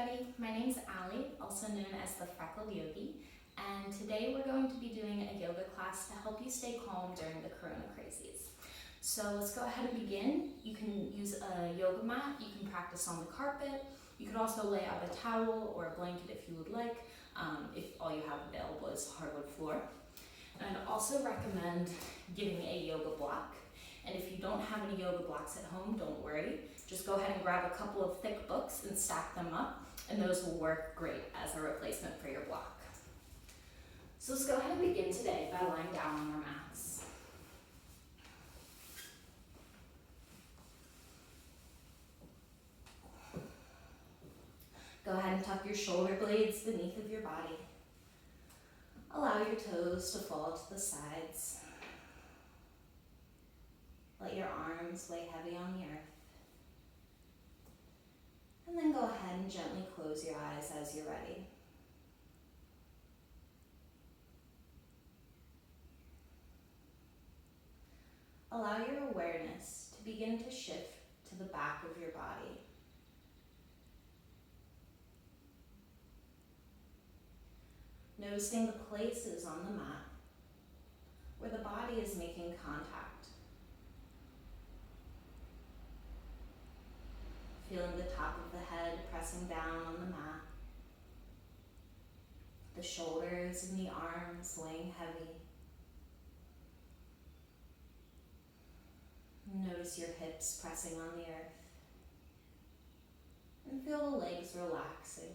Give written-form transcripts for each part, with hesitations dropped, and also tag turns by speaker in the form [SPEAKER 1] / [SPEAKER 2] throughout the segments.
[SPEAKER 1] everybody, my name's Allie, also known as the Freckled Yogi, and today we're going to be doing a yoga class to help you stay calm during the Corona crazies. So let's go ahead and begin. You can use a yoga mat, you can practice on the carpet, you could also lay out a towel or a blanket if you would like, if all you have available is hardwood floor. And I'd also recommend getting a yoga block. And if you don't have any yoga blocks at home, don't worry. Just go ahead and grab a couple of thick books and stack them up, and those will work great as a replacement for your block. So let's go ahead and begin today by lying down on our mats. Go ahead and tuck your shoulder blades beneath of your body. Allow your toes to fall to the sides. Let your arms lay heavy on the earth. And then go ahead and gently close your eyes as you're ready. Allow your awareness to begin to shift to the back of your body. Noticing the places on the mat where the body is making contact. Feeling the top of the head pressing down on the mat. The shoulders and the arms weighing heavy. Notice your hips pressing on the earth. And feel the legs relaxing.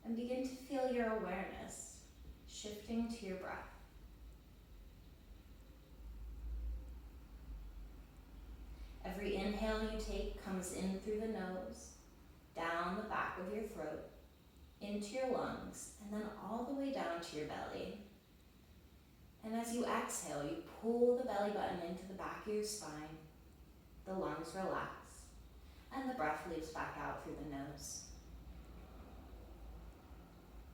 [SPEAKER 1] And begin to feel your awareness shifting to your breath. Every inhale you take comes in through the nose, down the back of your throat, into your lungs, and then all the way down to your belly. And as you exhale, you pull the belly button into the back of your spine, the lungs relax, and the breath leaves back out through the nose.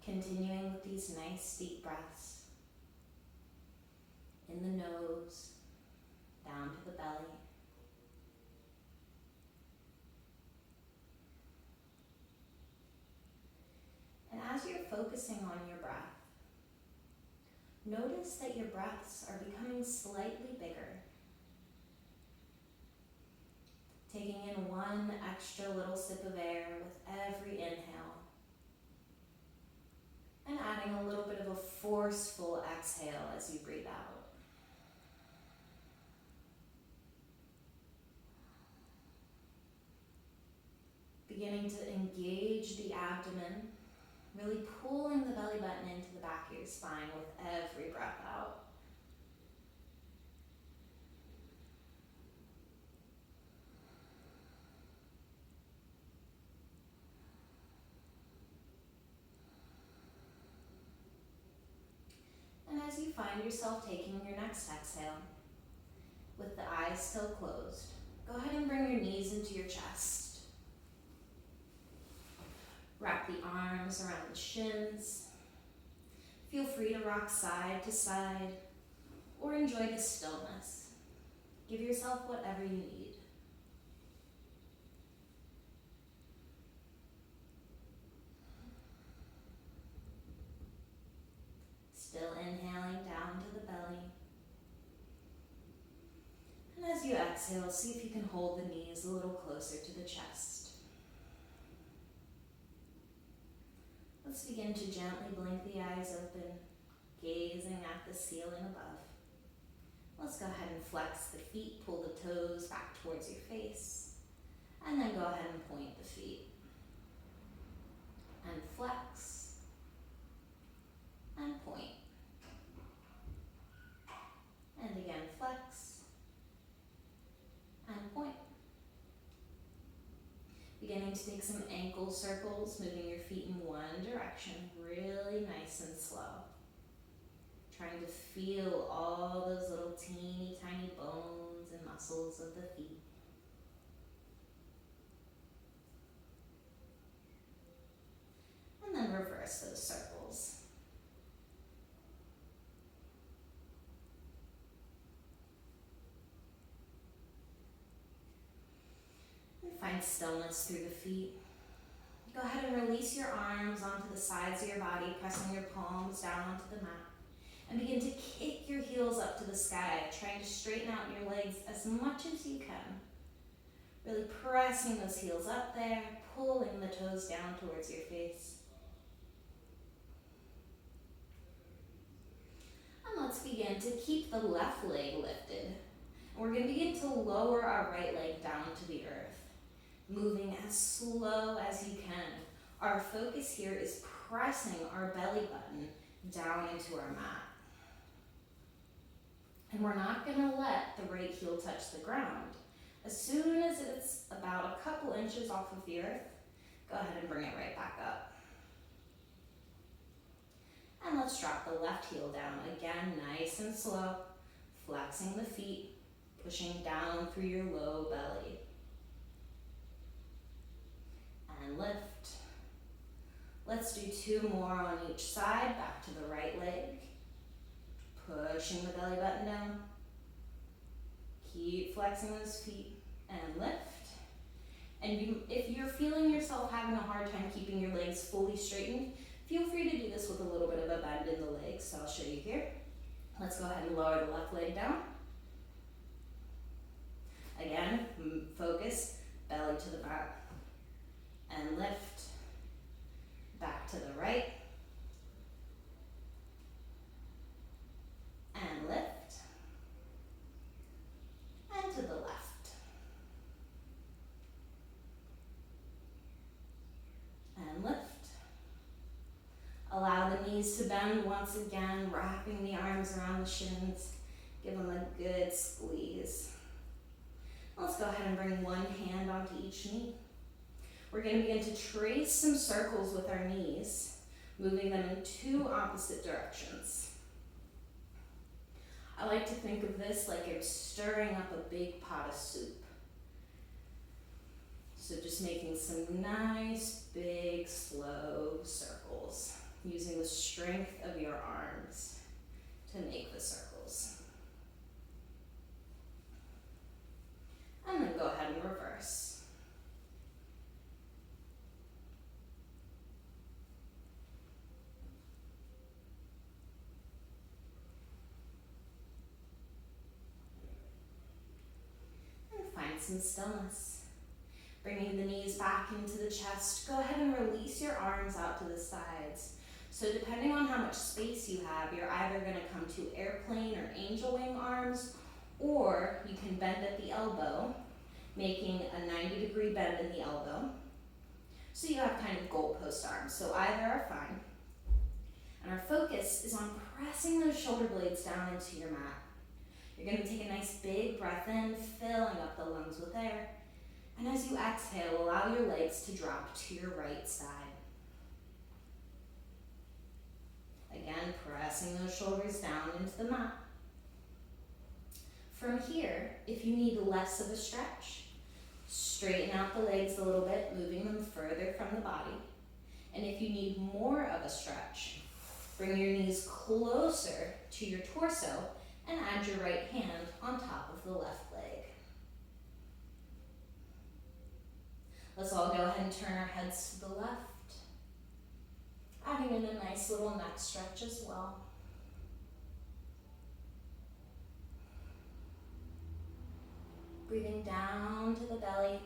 [SPEAKER 1] Continuing with these nice deep breaths in the nose, down to the belly. And as you're focusing on your breath, notice that your breaths are becoming slightly bigger. Taking in one extra little sip of air with every inhale. And adding a little bit of a forceful exhale as you breathe out. Beginning to engage the abdomen, really pulling the belly button into the back of your spine with every breath out. And as you find yourself taking your next exhale, with the eyes still closed, go ahead and bring your knees into your chest. Wrap the arms around the shins. Feel free to rock side to side or enjoy the stillness. Give yourself whatever you need. Still inhaling down to the belly. And as you exhale, see if you can hold the knees a little closer to the chest. Let's begin to gently blink the eyes open, gazing at the ceiling above. Let's go ahead and flex the feet, pull the toes back towards your face, and then go ahead and point the feet. And flex, and point. And again, flex, and point. Beginning to take some ankle circles, moving your feet in one direction, really nice and slow. Trying to feel all those little teeny tiny bones and muscles of the feet. And then reverse those circles. Find stillness through the feet. Go ahead and release your arms onto the sides of your body, pressing your palms down onto the mat. And begin to kick your heels up to the sky, trying to straighten out your legs as much as you can. Really pressing those heels up there, pulling the toes down towards your face. And let's begin to keep the left leg lifted. And we're going to begin to lower our right leg down to the earth, moving as slow as you can. Our focus here is pressing our belly button down into our mat. And we're not going to let the right heel touch the ground. As soon as it's about a couple inches off of the earth, go ahead and bring it right back up. And let's drop the left heel down again, nice and slow, flexing the feet, pushing down through your low belly. And lift. Let's do 2 more on each side, back to the right leg. Pushing the belly button down. Keep flexing those feet and lift. And if you're feeling yourself having a hard time keeping your legs fully straightened, feel free to do this with a little bit of a bend in the legs, so I'll show you here. Let's go ahead and lower the left leg down. Again, focus, belly to the back, and lift. Back to the right. And lift. And to the left. And lift. Allow the knees to bend once again, wrapping the arms around the shins. Give them a good squeeze. Let's go ahead and bring one hand onto each knee. We're going to begin to trace some circles with our knees, moving them in 2 opposite directions. I like to think of this like you're stirring up a big pot of soup. So just making some nice, big, slow circles, using the strength of your arms to make the circles. And then go ahead and reverse. Find some stillness. Bringing the knees back into the chest, go ahead and release your arms out to the sides. So depending on how much space you have, you're either going to come to airplane or angel wing arms, or you can bend at the elbow, making a 90-degree bend in the elbow. So you have kind of goalpost arms, so either are fine. And our focus is on pressing those shoulder blades down into your mat. You're going to take a nice big breath in, filling up the lungs with air. And as you exhale, allow your legs to drop to your right side. Again, pressing those shoulders down into the mat. From here, if you need less of a stretch, straighten out the legs a little bit, moving them further from the body. And if you need more of a stretch, bring your knees closer to your torso and add your right hand on top of the left leg. Let's all go ahead and turn our heads to the left, adding in a nice little neck stretch as well. Breathing down to the belly.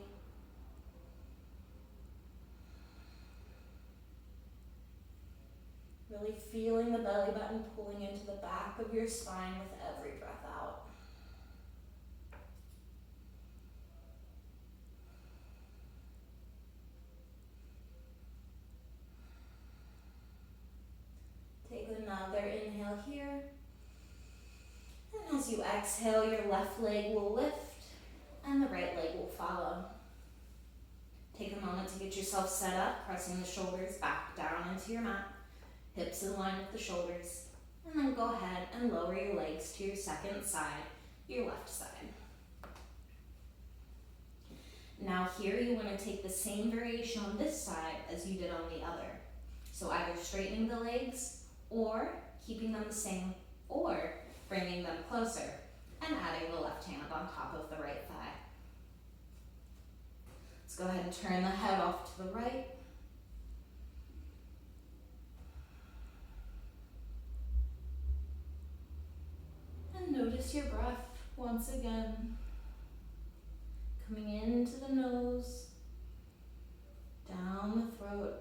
[SPEAKER 1] Really feeling the belly button pulling into the back of your spine with every breath out. Take another inhale here. And as you exhale, your left leg will lift and the right leg will follow. Take a moment to get yourself set up, pressing the shoulders back down into your mat. Hips in line with the shoulders, and then go ahead and lower your legs to your second side, your left side. Now here you want to take the same variation on this side as you did on the other. So either straightening the legs, or keeping them the same, or bringing them closer and adding the left hand on top of the right thigh. Let's go ahead and turn the head off to the right. And notice your breath once again. Coming into the nose, down the throat,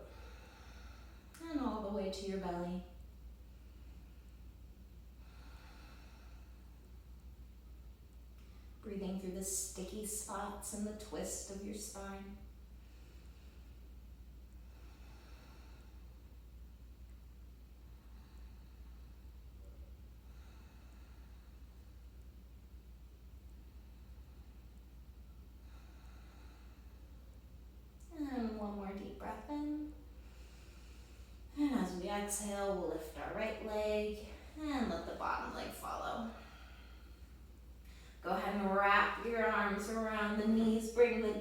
[SPEAKER 1] and all the way to your belly. Breathing through the sticky spots and the twist of your spine. And one more deep breath in. And as we exhale, we'll lift our right leg and let the bottom leg follow. Go ahead and wrap your arms around the knees. Bring the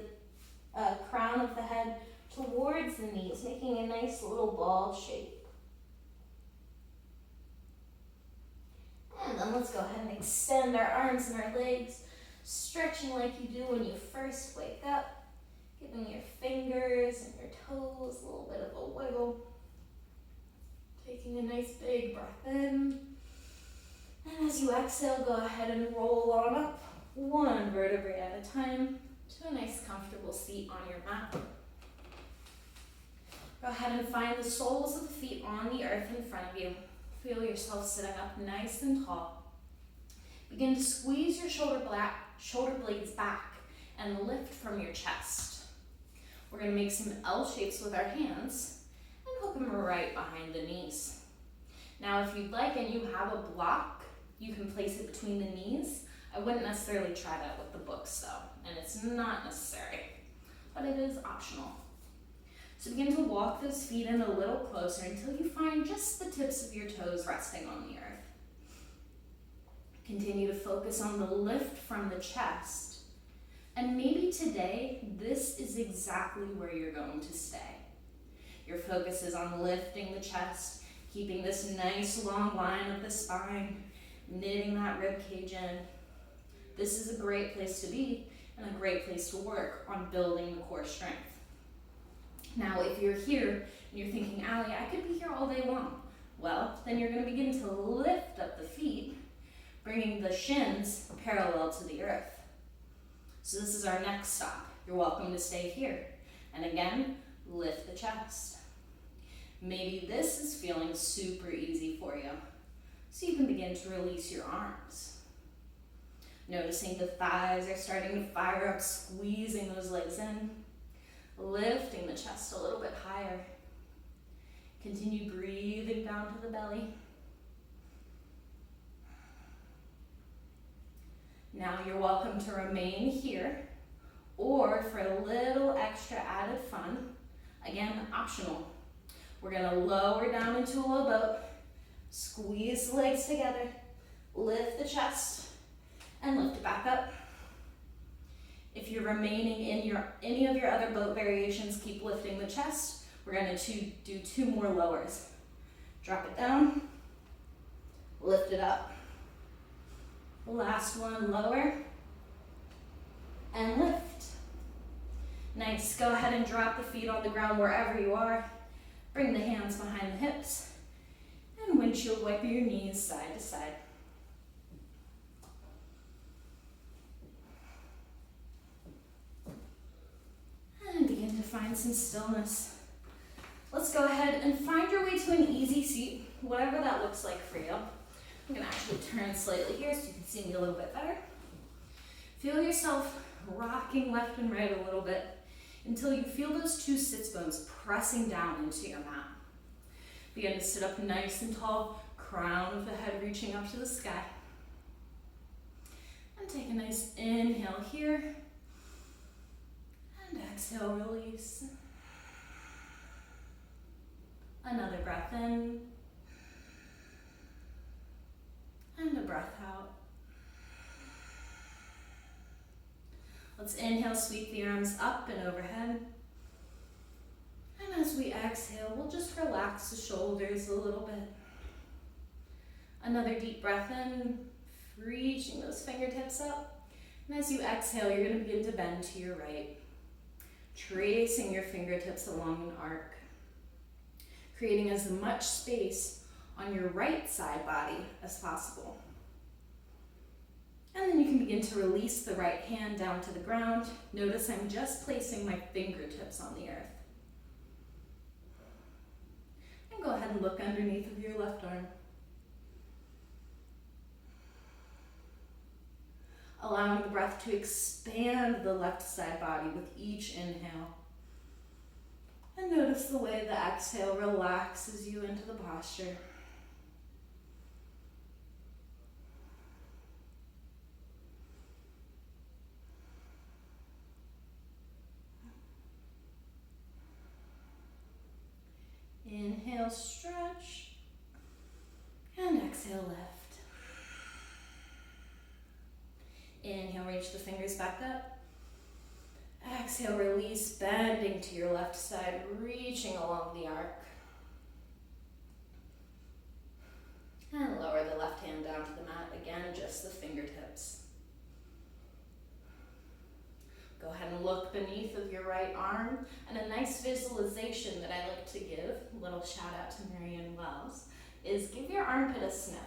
[SPEAKER 1] crown of the head towards the knees, making a nice little ball shape. And then let's go ahead and extend our arms and our legs, stretching like you do when you first wake up, giving your fingers and your toes a little bit of a wiggle. Taking a nice big breath in. And as you exhale, go ahead and roll on up, one vertebrae at a time, to a nice comfortable seat on your mat. Go ahead and find the soles of the feet on the earth in front of you. Feel yourself sitting up nice and tall. Begin to squeeze your shoulder blades back and lift from your chest. We're going to make some L shapes with our hands and hook them right behind the knees. Now, if you'd like and you have a block, you can place it between the knees. I wouldn't necessarily try that with the books though, and it's not necessary, but it is optional. So begin to walk those feet in a little closer until you find just the tips of your toes resting on the earth. Continue to focus on the lift from the chest, and maybe today, this is exactly where you're going to stay. Your focus is on lifting the chest, keeping this nice long line of the spine, knitting that rib cage in. This is a great place to be and a great place to work on building the core strength. Now, if you're here and you're thinking, Allie, I could be here all day long. Well, then you're going to begin to lift up the feet, bringing the shins parallel to the earth. So this is our next stop. You're welcome to stay here. And again, lift the chest. Maybe this is feeling super easy for you. So you can begin to release your arms. Noticing the thighs are starting to fire up, squeezing those legs in. Lifting the chest a little bit higher. Continue breathing down to the belly. Now you're welcome to remain here, or for a little extra added fun, again, optional. We're gonna lower down into a low boat, squeeze the legs together, lift the chest, and lift it back up. If you're remaining in any of your other boat variations, keep lifting the chest. We're going to do 2 more lowers. Drop it down, lift it up. Last one, lower, and lift. Nice. Go ahead and drop the feet on the ground wherever you are. Bring the hands behind the hips, and windshield wiper your knees side to side. And begin to find some stillness. Let's go ahead and find your way to an easy seat, whatever that looks like for you. I'm going to actually turn slightly here so you can see me a little bit better. Feel yourself rocking left and right a little bit until you feel those 2 sits bones pressing down into your mat. Begin to sit up nice and tall, crown of the head reaching up to the sky. And take a nice inhale here. And exhale, release. Another breath in. And a breath out. Let's inhale, sweep the arms up and overhead. And as we exhale, we'll just relax the shoulders a little bit. Another deep breath in, reaching those fingertips up. And as you exhale, you're going to begin to bend to your right. Tracing your fingertips along an arc, creating as much space on your right side body as possible. And then you can begin to release the right hand down to the ground. Notice I'm just placing my fingertips on the earth. And go ahead and look underneath of your left arm. Allowing the breath to expand the left side body with each inhale. And notice the way the exhale relaxes you into the posture. Inhale, stretch, and exhale, lift. Inhale, reach the fingers back up. Exhale, release, bending to your left side, reaching along the arc. And lower the left hand down to the mat. Again, just the fingertips. Go ahead and look beneath of your right arm. And a nice visualization that I like to give, a little shout out to Marianne Wells, is give your armpit a sniff.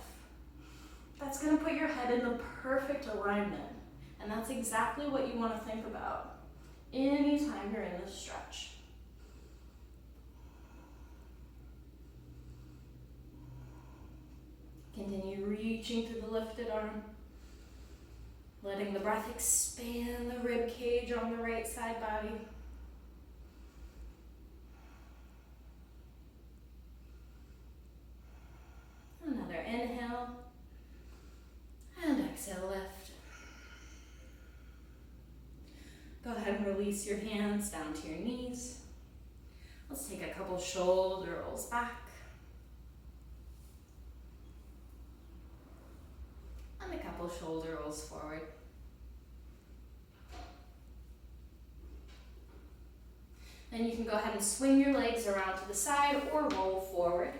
[SPEAKER 1] That's going to put your head in the perfect alignment. And that's exactly what you want to think about anytime you're in this stretch. Continue reaching through the lifted arm. Letting the breath expand the rib cage on the right side body. Another inhale. And exhale, lift. Go ahead and release your hands down to your knees. Let's take a couple shoulder rolls back. And a couple shoulder rolls forward. Then you can go ahead and swing your legs around to the side or roll forward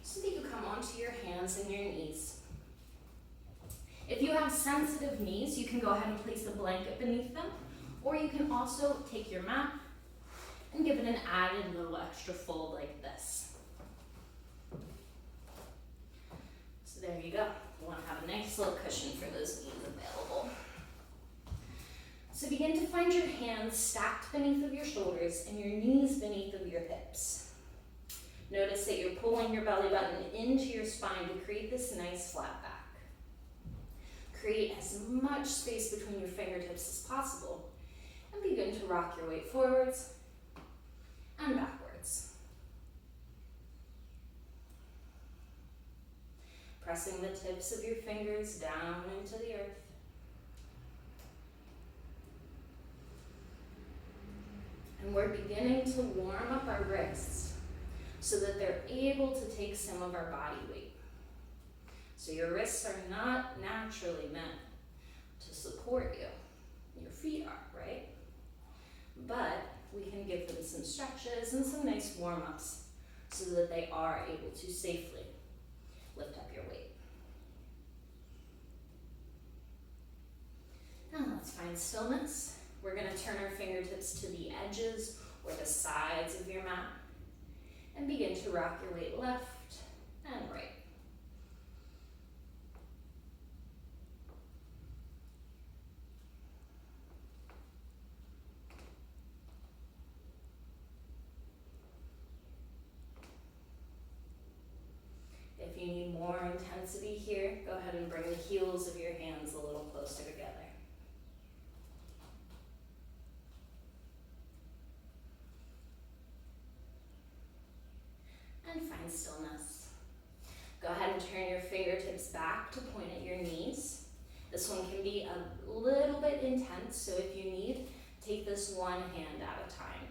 [SPEAKER 1] so that you come onto your hands and your knees. If you have sensitive knees, you can go ahead and place a blanket beneath them, or you can also take your mat and give it an added little extra fold like this. So there you go. You want to have a nice little cushion for those knees available. So begin to find your hands stacked beneath of your shoulders and your knees beneath of your hips. Notice that you're pulling your belly button into your spine to create this nice flat back. Create as much space between your fingertips as possible and begin to rock your weight forwards and backwards. Pressing the tips of your fingers down into the earth. And we're beginning to warm up our wrists so that they're able to take some of our body weight. So your wrists are not naturally meant to support you. Your feet are, right? But we can give them some stretches and some nice warm-ups so that they are able to safely lift up your weight. Now let's find stillness. We're going to turn our fingertips to the edges or the sides of your mat and begin to rock your weight left and right. If you need more intensity here, go ahead and bring the heels of your hands a little closer together. And find stillness. Go ahead and turn your fingertips back to point at your knees. This one can be a little bit intense, so if you need, take this one hand at a time.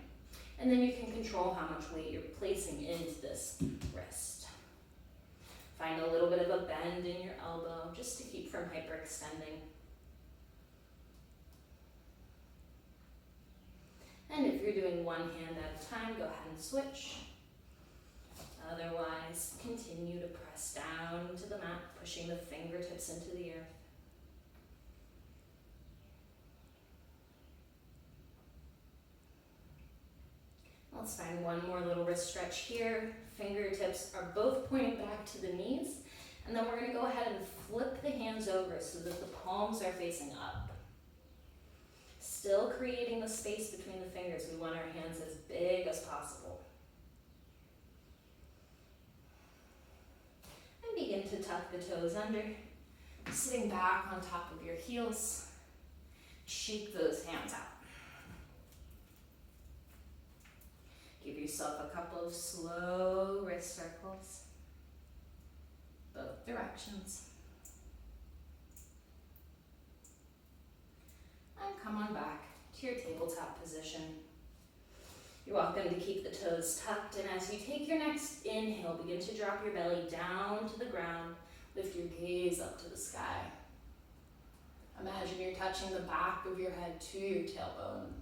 [SPEAKER 1] And then you can control how much weight you're placing into this wrist. Find a little bit of a bend in your elbow, just to keep from hyperextending. And if you're doing one hand at a time, go ahead and switch. Otherwise, continue to press down into the mat, pushing the fingertips into the earth. Let's find one more little wrist stretch here. Fingertips are both pointing back to the knees. And then we're going to go ahead and flip the hands over so that the palms are facing up. Still creating the space between the fingers. We want our hands as big as possible. And begin to tuck the toes under, sitting back on top of your heels. Shake those hands out. Give yourself a couple of slow wrist circles, both directions. And come on back to your tabletop position. You're welcome to keep the toes tucked, and as you take your next inhale, begin to drop your belly down to the ground. Lift your gaze up to the sky. Imagine you're touching the back of your head to your tailbone.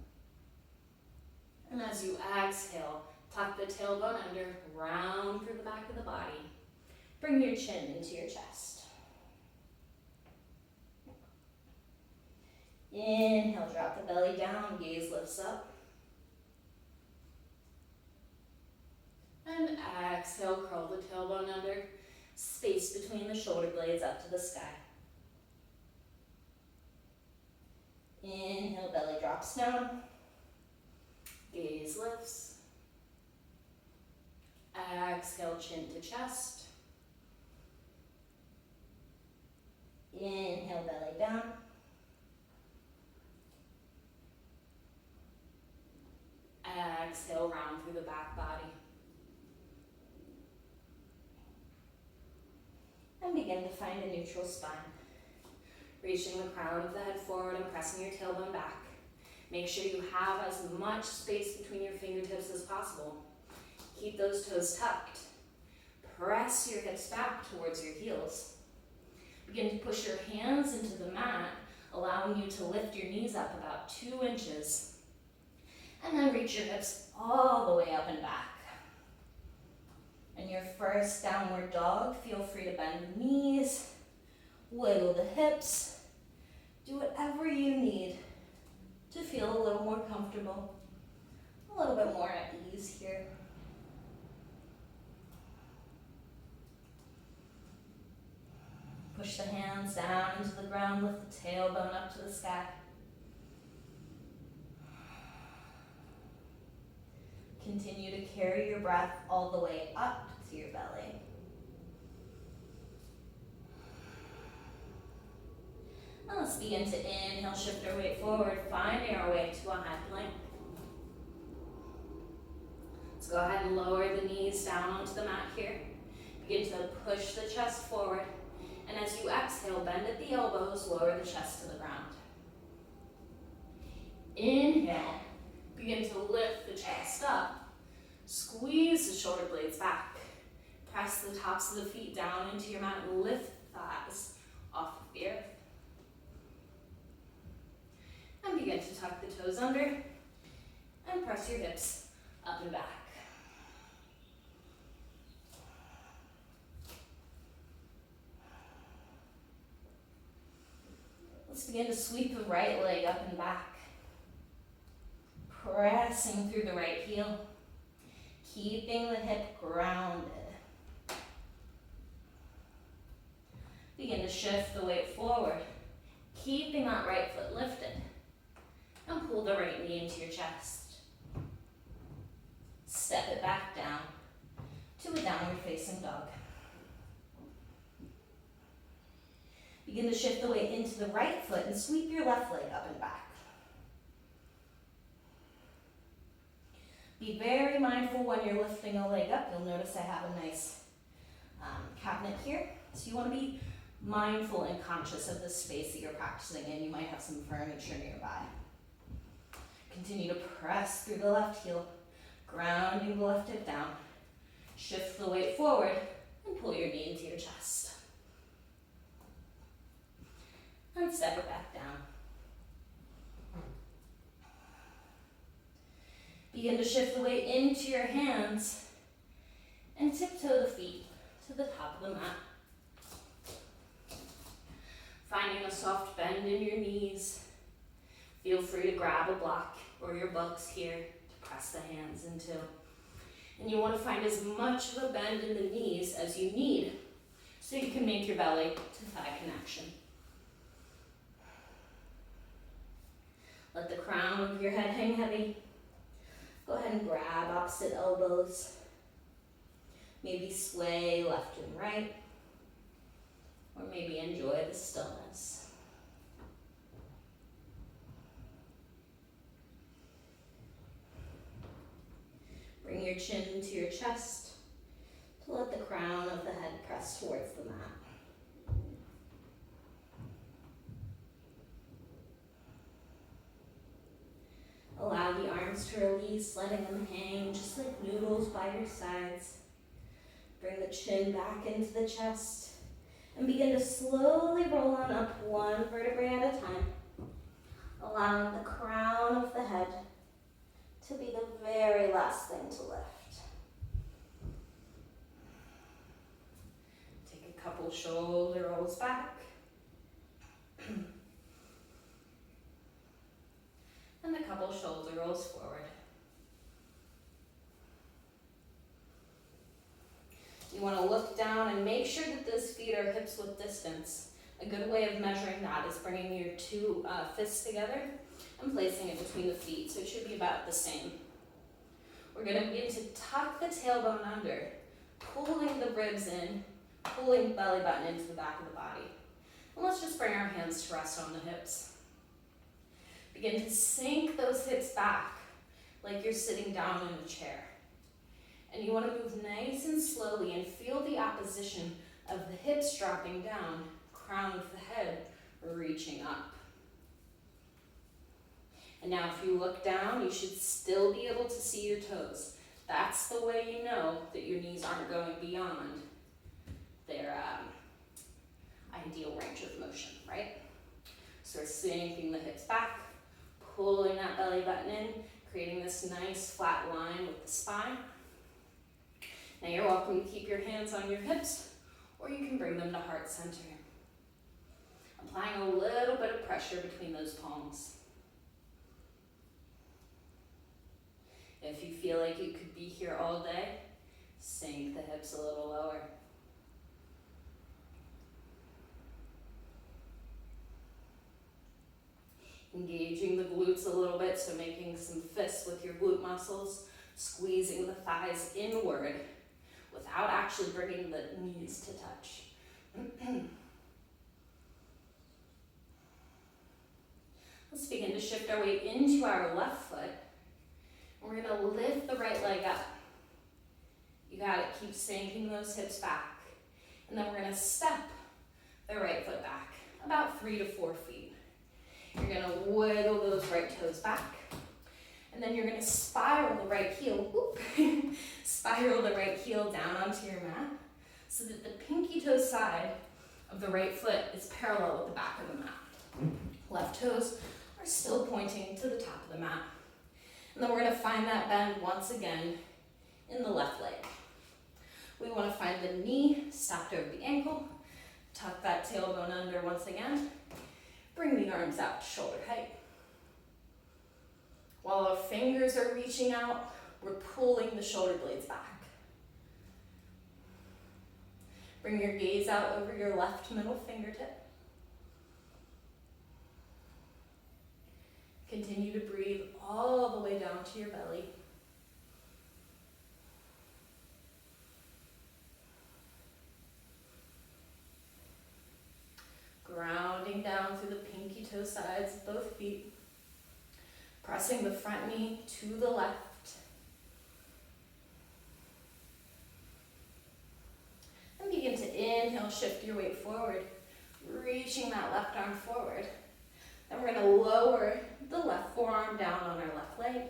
[SPEAKER 1] And as you exhale, tuck the tailbone under, round through the back of the body. Bring your chin into your chest. Inhale, drop the belly down, gaze lifts up. And exhale, curl the tailbone under, space between the shoulder blades up to the sky. Inhale, belly drops down. Gaze lifts. Exhale, chin to chest. Inhale, belly down. Exhale, round through the back body. And begin to find a neutral spine. Reaching the crown of the head forward and pressing your tailbone back. Make sure you have as much space between your fingertips as possible. Keep those toes tucked. Press your hips back towards your heels. Begin to push your hands into the mat, allowing you to lift your knees up about 2 inches. And then reach your hips all the way up and back. In your first downward dog, feel free to bend the knees, wiggle the hips, do whatever you need to feel a little more comfortable, a little bit more at ease here. Push the hands down into the ground, lift the tailbone up to the sky. Continue to carry your breath all the way up to your belly. Now let's begin to inhale, shift our weight forward, finding our way to a high plank. Let's go ahead and lower the knees down onto the mat here. Begin to push the chest forward. And as you exhale, bend at the elbows, lower the chest to the ground. Inhale, begin to lift the chest up. Squeeze the shoulder blades back. Press the tops of the feet down into your mat and lift the thighs off of the earth. And begin to tuck the toes under and press your hips up and back. Let's begin to sweep the right leg up and back. Pressing through the right heel. Keeping the hip grounded. Begin to shift the weight forward. Keeping that right foot lifted. And pull the right knee into your chest. Step it back down to a downward facing dog. Begin to shift the weight into the right foot and sweep your left leg up and back. Be very mindful when you're lifting a leg up. You'll notice I have a nice cabinet here. So you want to be mindful and conscious of the space that you're practicing in. You might have some furniture nearby. Continue to press through the left heel, grounding the left hip down. Shift the weight forward and pull your knee into your chest. And step it back down. Begin to shift the weight into your hands and tiptoe the feet to the top of the mat. Finding a soft bend in your knees. Feel free to grab a block or your books here to press the hands into. And you want to find as much of a bend in the knees as you need so you can make your belly to thigh connection. Let the crown of your head hang heavy. Go ahead and grab opposite elbows. Maybe sway left and right. Or maybe enjoy the stillness. Bring your chin to your chest to let the crown of the head press towards the mat. Allow the arms to release, letting them hang just like noodles by your sides. Bring the chin back into the chest and begin to slowly roll on up one vertebrae at a time, allowing the crown of the head to be the very last thing to lift. Take a couple shoulder rolls back. And a couple shoulder rolls forward. You want to look down and make sure that those feet are hips width distance. A good way of measuring that is bringing your two fists together and placing it between the feet, so it should be about the same. We're going to begin to tuck the tailbone under, pulling the ribs in, pulling the belly button into the back of the body. And let's just bring our hands to rest on the hips. Begin to sink those hips back like you're sitting down in a chair. And you want to move nice and slowly and feel the opposition of the hips dropping down, crown of the head reaching up. And now if you look down, you should still be able to see your toes. That's the way you know that your knees aren't going beyond their ideal range of motion, right? So we're sinking the hips back, pulling that belly button in, creating this nice flat line with the spine. Now you're welcome to keep your hands on your hips, or you can bring them to heart center. Applying a little bit of pressure between those palms. If you feel like you could be here all day, sink the hips a little lower. Engaging the glutes a little bit, so making some fists with your glute muscles, squeezing the thighs inward without actually bringing the knees to touch. Let's begin to shift our weight into our left foot. We're going to lift the right leg up. You got it. Keep sinking those hips back. And then we're going to step the right foot back about 3 to 4 feet. You're going to wiggle those right toes back. And then you're going to spiral the right heel, spiral the right heel down onto your mat so that the pinky toe side of the right foot is parallel with the back of the mat. Left toes are still pointing to the top of the mat. And then we're going to find that bend once again in the left leg. We want to find the knee stacked over the ankle, tuck that tailbone under once again, bring the arms out to shoulder height. While our fingers are reaching out, we're pulling the shoulder blades back. Bring your gaze out over your left middle fingertip. Continue to breathe all the way down to your belly. Grounding down through the pinky toe sides of both feet. Pressing the front knee to the left. And begin to inhale, shift your weight forward, reaching that left arm forward. Then we're going to lower the left forearm down on our left leg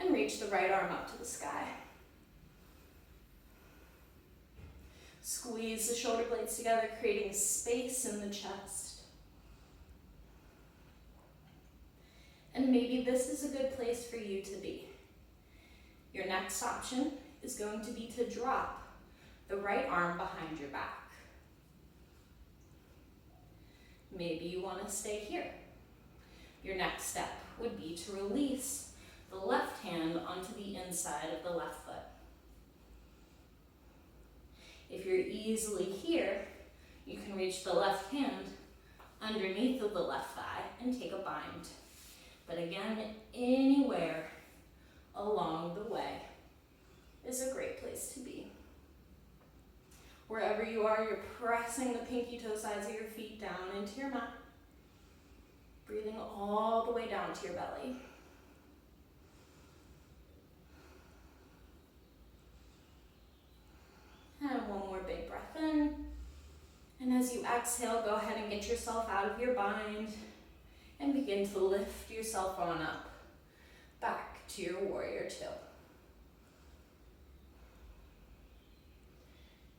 [SPEAKER 1] and reach the right arm up to the sky. Squeeze the shoulder blades together, creating space in the chest. And maybe this is a good place for you to be. Your next option is going to be to drop the right arm behind your back. Maybe you want to stay here. Your next step would be to release the left hand onto the inside of the left foot. If you're easily here, you can reach the left hand underneath of the left thigh and take a bind. But again, anywhere along the way is a great place to be. Wherever you are, you're pressing the pinky toe sides of your feet down into your mat, breathing all the way down to your belly. And one more big breath in. And as you exhale, go ahead and get yourself out of your bind and begin to lift yourself on up, back to your warrior two.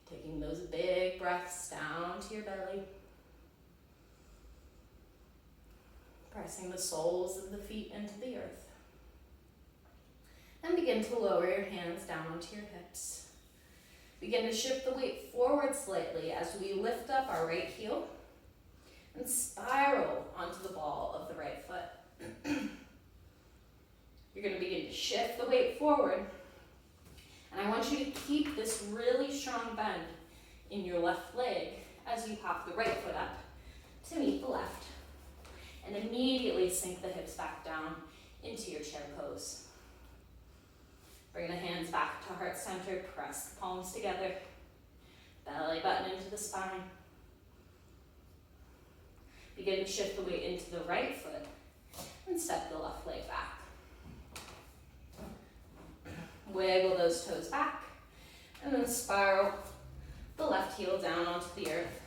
[SPEAKER 1] Taking those big breaths down to your belly. Pressing the soles of the feet into the earth. And begin to lower your hands down onto your hips. Begin to shift the weight forward slightly as we lift up our right heel and spiral onto the ball of the right foot. You're going to begin to shift the weight forward. And I want you to keep this really strong bend in your left leg as you pop the right foot up to meet the left. And immediately sink the hips back down into your chair pose. Bring the hands back to heart center, press the palms together, belly button into the spine. Begin to shift the weight into the right foot and step the left leg back. Wiggle those toes back and then spiral the left heel down onto the earth,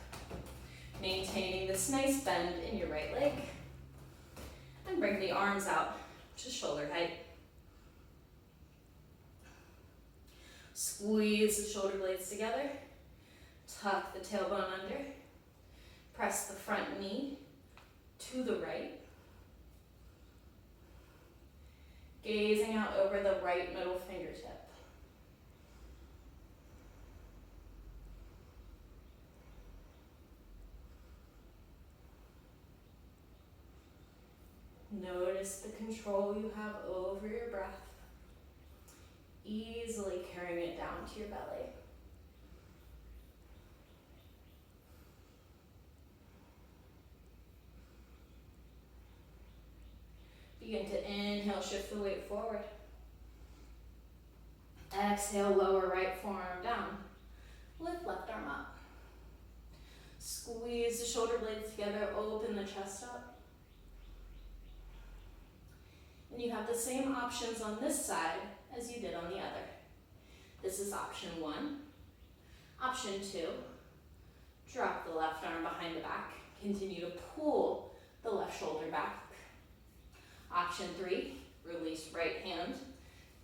[SPEAKER 1] maintaining this nice bend in your right leg. And bring the arms out to shoulder height. Squeeze the shoulder blades together. Tuck the tailbone under. Press the front knee to the right. Gazing out over the right middle fingertip. Notice the control you have over your breath, easily carrying it down to your belly. Begin to inhale, shift the weight forward. Exhale, lower right forearm down. Lift left arm up. Squeeze the shoulder blades together, open the chest up. And you have the same options on this side as you did on the other. This is option 1. Option 2, drop the left arm behind the back. Continue to pull the left shoulder back. Option 3, release right hand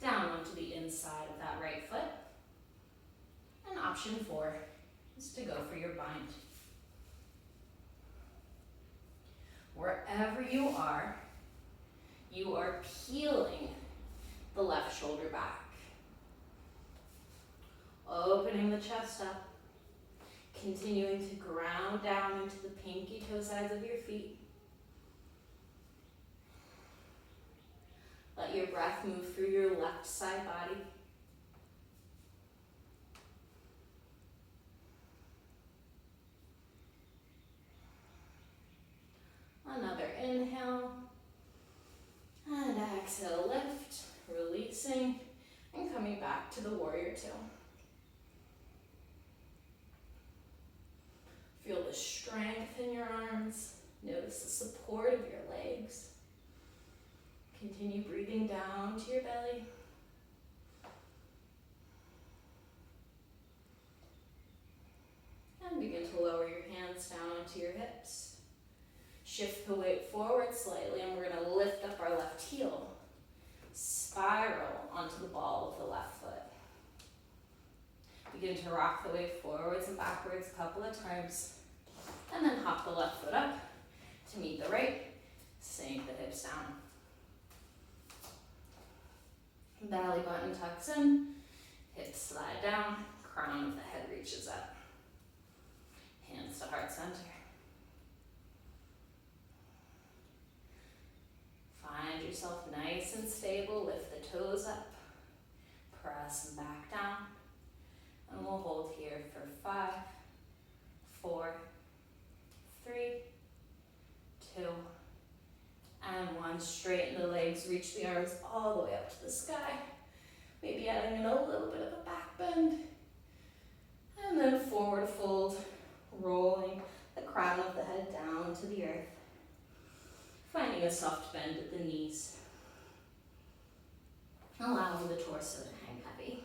[SPEAKER 1] down onto the inside of that right foot. And option 4 is to go for your bind. Wherever you are peeling the left shoulder back. Opening the chest up. Continuing to ground down into the pinky toe sides of your feet. Let your breath move through your left side body. Another inhale. And exhale, lift, releasing, and coming back to the warrior two. Feel the strength in your arms. Notice the support of your legs. Continue breathing down to your belly. And begin to lower your hands down onto your hips. Shift the weight forward slightly, and we're going to lift up our left heel. Spiral onto the ball of the left foot. Begin to rock the weight forwards and backwards a couple of times. And then hop the left foot up to meet the right. Sink the hips down. Belly button tucks in. Hips slide down. Crown of the head reaches up. Hands to heart center. Find yourself nice and stable. Lift the toes up. Press them back down. And we'll hold here for 5, 4, 3, 2, and 1. Straighten the legs, reach the arms all the way up to the sky. Maybe adding in a little bit of a back bend. And then forward fold, rolling the crown of the head down to the earth. Finding a soft bend at the knees. Allowing the torso to hang heavy.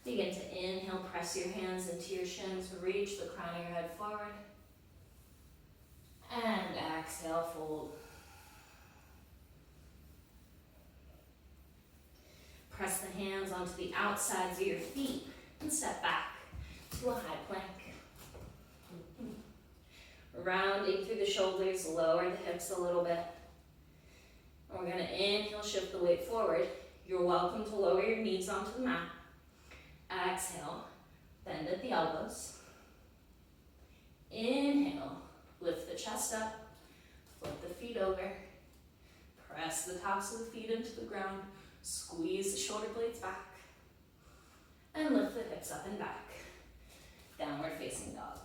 [SPEAKER 1] Begin to inhale, press your hands into your shins, reach the crown of your head forward. And exhale, fold. Press the hands onto the outsides of your feet and step back to a high plank. Rounding through the shoulders, lower the hips a little bit. And we're going to inhale, shift the weight forward. You're welcome to lower your knees onto the mat. Exhale, bend at the elbows. Inhale, lift the chest up, flip the feet over. Press the tops of the feet into the ground. Squeeze the shoulder blades back. And lift the hips up and back. Downward facing dog.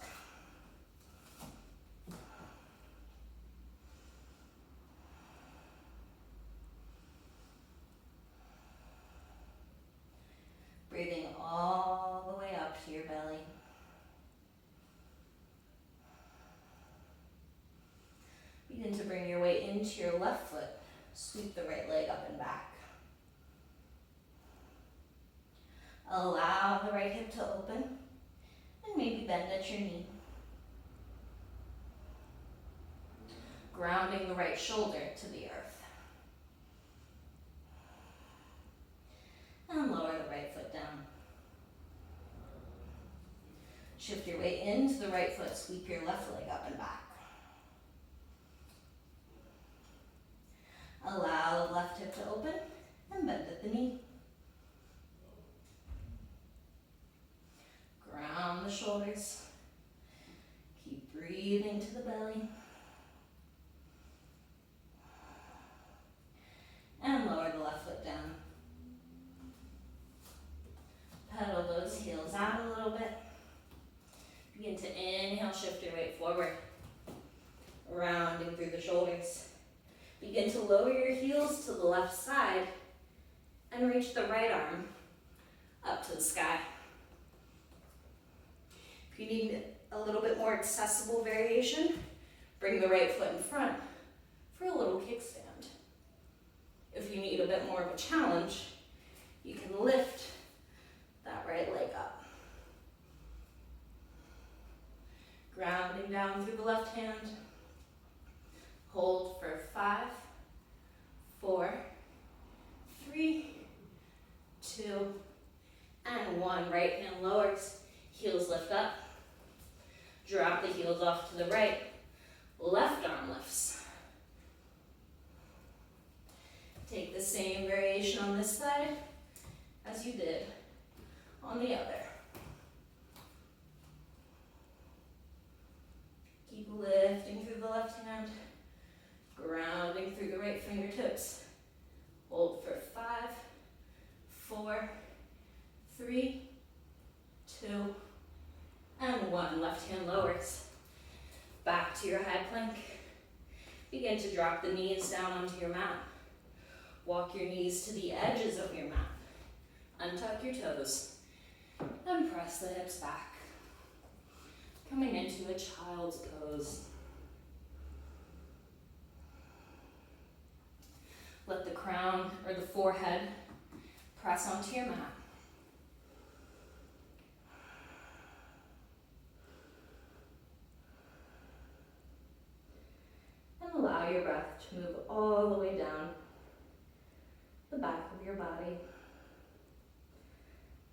[SPEAKER 1] Breathing all the way up to your belly. Begin to bring your weight into your left foot. Sweep the right leg up and back. Allow the right hip to open and maybe bend at your knee. Grounding the right shoulder to the earth. And lower the right foot down. Shift your weight into the right foot, sweep your left leg up and back. Allow the left hip to open and bend at the knee. Ground the shoulders. Keep breathing to the belly. And lower the left foot down. Pedal those heels out a little bit. Begin to inhale, shift your weight forward. Rounding through the shoulders. Begin to lower your heels to the left side and reach the right arm up to the sky. If you need a little bit more accessible variation, bring the right foot in front for a little kickstand. If you need a bit more of a challenge, you can lift that right leg up. Grounding down through the left hand. Hold for 5, 4, 3, 2, and 1. Right hand lowers, heels lift up. Drop the heels off to the right. Left arm lifts. Take the same variation on this side as you did on the other. Keep lifting through the left hand. Grounding through the right fingertips. Hold for 5, 4, 3, 2, and 1. Left hand lowers. Back to your high plank. Begin to drop the knees down onto your mat. Walk your knees to the edges of your mat. Untuck your toes. And press the hips back. Coming into a child's pose. Let the crown or the forehead press onto your mat. And allow your breath to move all the way down the back of your body,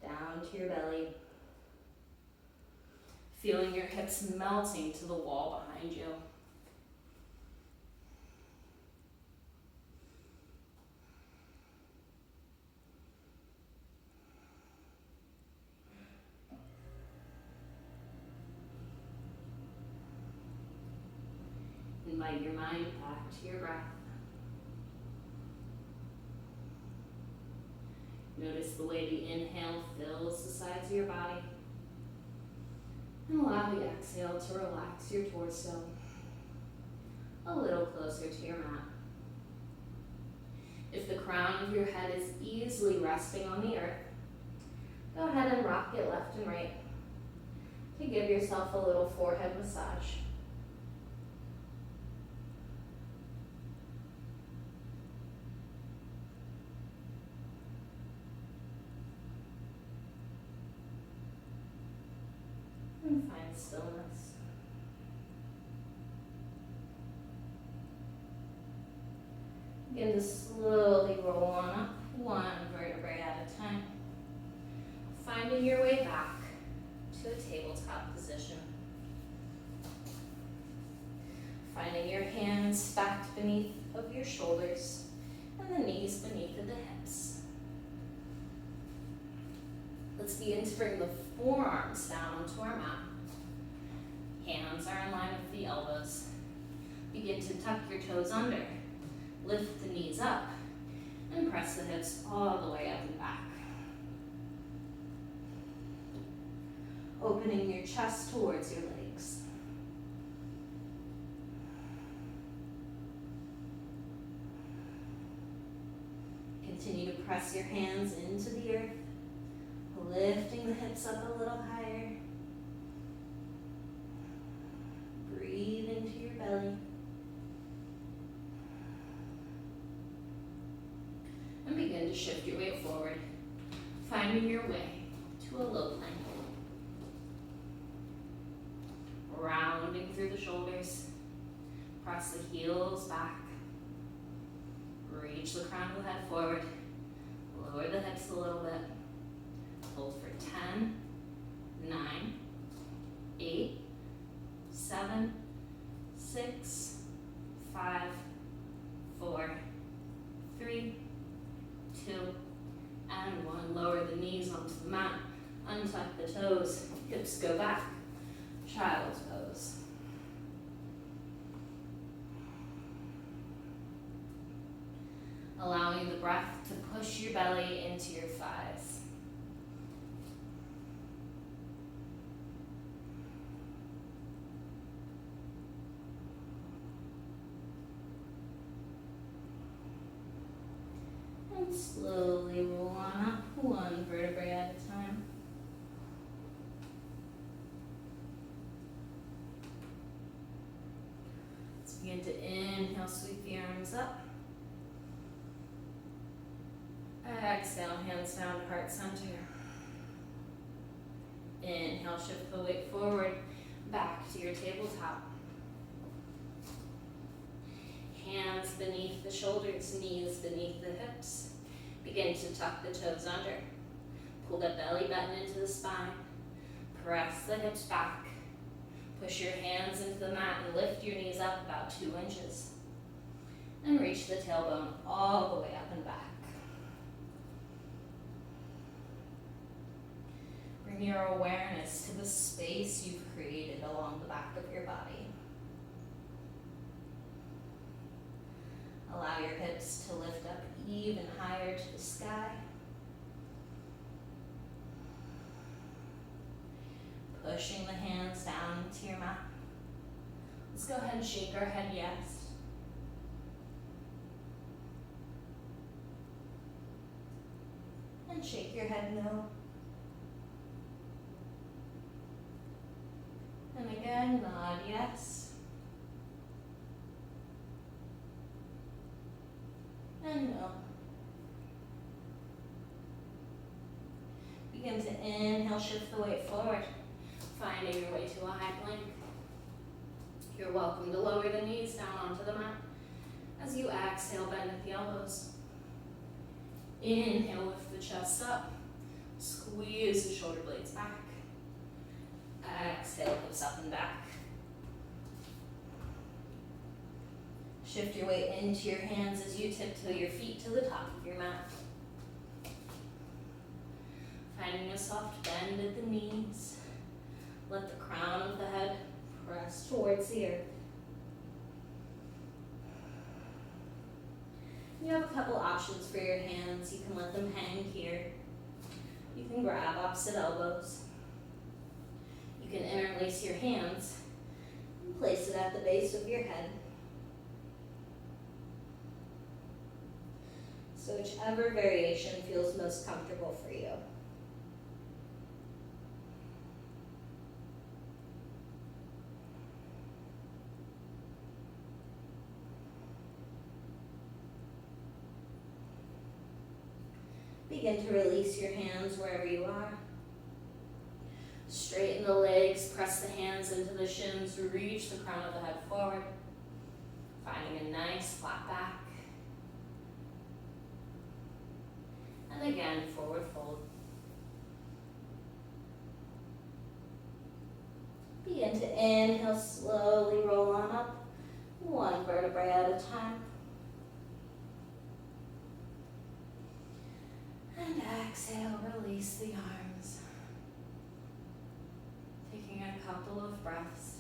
[SPEAKER 1] down to your belly, feeling your hips melting to the wall behind you. Invite your mind back to your breath. Notice the way the inhale fills the sides of your body. And allow the exhale to relax your torso a little closer to your mat. If the crown of your head is easily resting on the earth, go ahead and rock it left and right to give yourself a little forehead massage. And find stillness. Begin to slowly roll on up, one vertebrae at a time, finding your way back to a tabletop position. Finding your hands stacked beneath of your shoulders and the knees beneath of the hips. Let's begin to bring the forearms down onto our mat. Hands are in line with the elbows. Begin to tuck your toes under. Lift the knees up and press the hips all the way up and back. Opening your chest towards your legs. Continue to press your hands into the earth, lifting the hips up a little higher. Breathe into your belly. And begin to shift your weight forward, finding your way to a low plank. Rounding through the shoulders, press the heels back, reach the crown of the head forward, lower the hips a little bit, hold for 10, 9, 8, 7, 6, 5, 4, 3, 2, and 1. Lower the knees onto the mat, untuck the toes, hips go back, child's pose. Allowing the breath to push your belly into your thighs. And slowly roll on up, one vertebrae at a time. Let's begin to inhale, sweep the arms up. Exhale, hands down to heart center. Inhale, shift the weight forward, back to your tabletop. Hands beneath the shoulders, knees beneath the hips. Begin to tuck the toes under. Pull the belly button into the spine. Press the hips back. Push your hands into the mat and lift your knees up about 2 inches. And reach the tailbone all the way up and back. Bring your awareness to the space you've created along the back of your body. Allow your hips to lift up even higher to the sky. Pushing the hands down into your mat. Let's go ahead and shake our head yes. And shake your head no. And again, nod yes. And no. Begin to inhale, shift the weight forward, finding your way to a high plank. You're welcome to lower the knees down onto the mat. As you exhale, bend at the elbows. Inhale, lift the chest up. Squeeze the shoulder blades back. Exhale, hips up and back. Shift your weight into your hands as you tiptoe your feet to the top of your mat. Finding a soft bend at the knees. Let the crown of the head press towards the earth. You have a couple options for your hands. You can let them hang here. You can grab opposite elbows. You can interlace your hands and place it at the base of your head. So whichever variation feels most comfortable for you. Begin to release your hands wherever you are. Straighten the legs, press the hands into the shins, reach the crown of the head forward, finding a nice flat back. And again, forward fold. Begin to inhale, slowly roll on up, one vertebrae at a time. And exhale, release the arms. Taking a couple of breaths.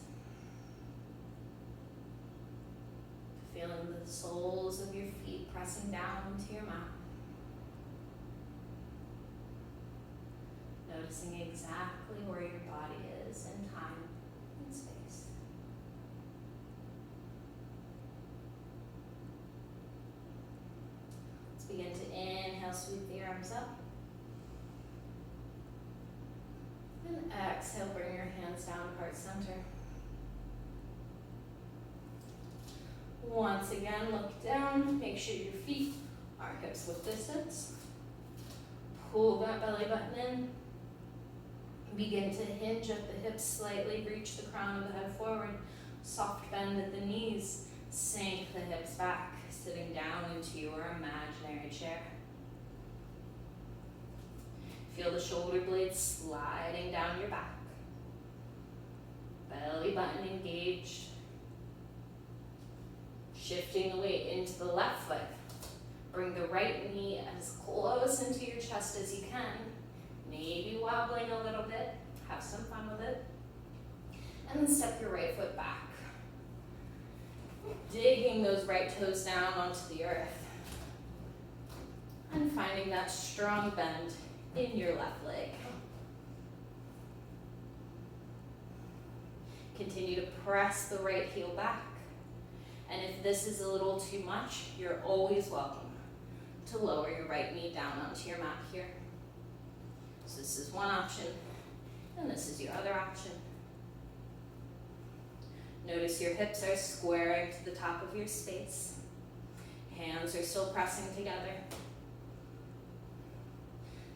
[SPEAKER 1] Feeling the soles of your feet pressing down into your mat. Noticing exactly where your body is in time and space. Let's begin to inhale, sweep the arms up. And exhale, bring your hands down, heart center. Once again, look down, make sure your feet are hips width distance. Pull that belly button in. Begin to hinge at the hips slightly, reach the crown of the head forward, soft bend at the knees, sink the hips back, sitting down into your imaginary chair. Feel the shoulder blades sliding down your back. Belly button engaged. Shifting the weight into the left foot. Bring the right knee as close into your chest as you can. Maybe wobbling a little bit. Have some fun with it. And then step your right foot back. Digging those right toes down onto the earth. And finding that strong bend in your left leg. Continue to press the right heel back. And if this is a little too much, you're always welcome to lower your right knee down onto your mat here. So this is one option, and this is your other option. Notice your hips are squaring to the top of your space. Hands are still pressing together.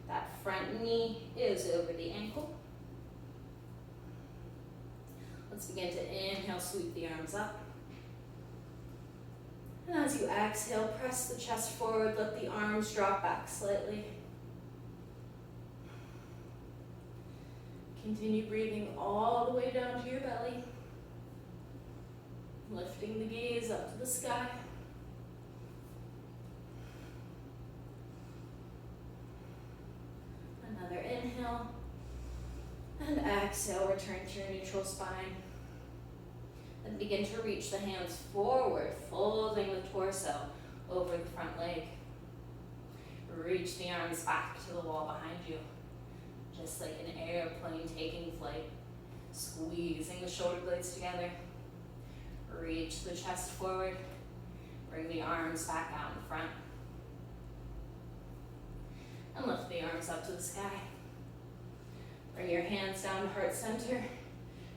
[SPEAKER 1] That front knee is over the ankle. Let's begin to inhale, sweep the arms up. And as you exhale, press the chest forward, let the arms drop back slightly. Continue breathing all the way down to your belly. Lifting the gaze up to the sky. Another inhale. And exhale, return to your neutral spine. Then begin to reach the hands forward, folding the torso over the front leg. Reach the arms back to the wall behind you, just like an airplane taking flight. Squeezing the shoulder blades together. Reach the chest forward. Bring the arms back out in front. And lift the arms up to the sky. Bring your hands down to heart center.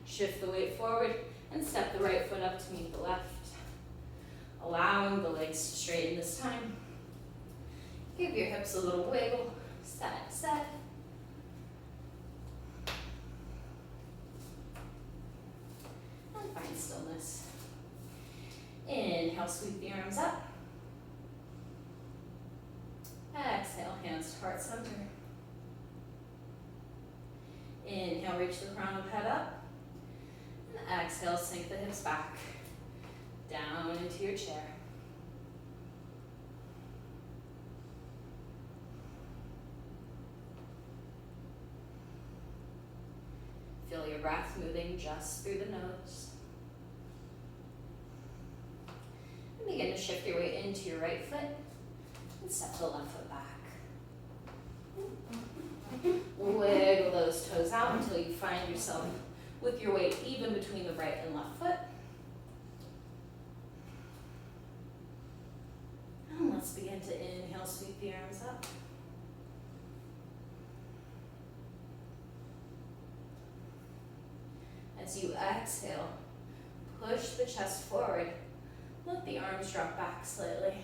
[SPEAKER 1] Shift the weight forward. And step the right foot up to meet the left. Allowing the legs to straighten this time. Give your hips a little wiggle. Set, set. And find stillness. Inhale, sweep the arms up. Exhale, hands to heart center. Inhale, reach the crown of the head up. Exhale, sink the hips back, down into your chair. Feel your breath moving just through the nose. And begin to shift your weight into your right foot, And step the left foot back. Wiggle those toes out until you find yourself with your weight even between the right and left foot. And let's begin to inhale, sweep the arms up. As you exhale, push the chest forward. Let the arms drop back slightly.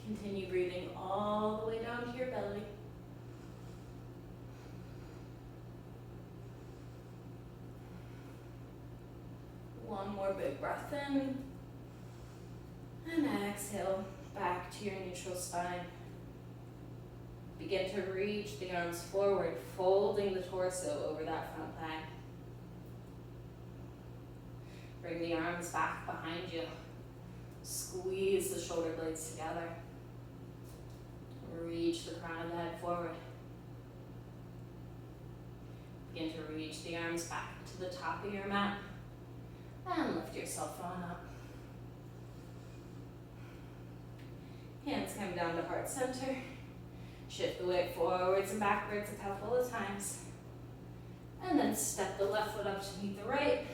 [SPEAKER 1] Continue breathing all the way down to your belly. One more big breath in. And exhale back to your neutral spine. Begin to reach the arms forward, folding the torso over that front leg. Bring the arms back behind you. Squeeze the shoulder blades together. Reach the crown of the head forward. Begin to reach the arms back to the top of your mat. And lift yourself on up. Hands come down to heart center. Shift the weight forwards and backwards a couple of times. And then step the left foot up to meet the right.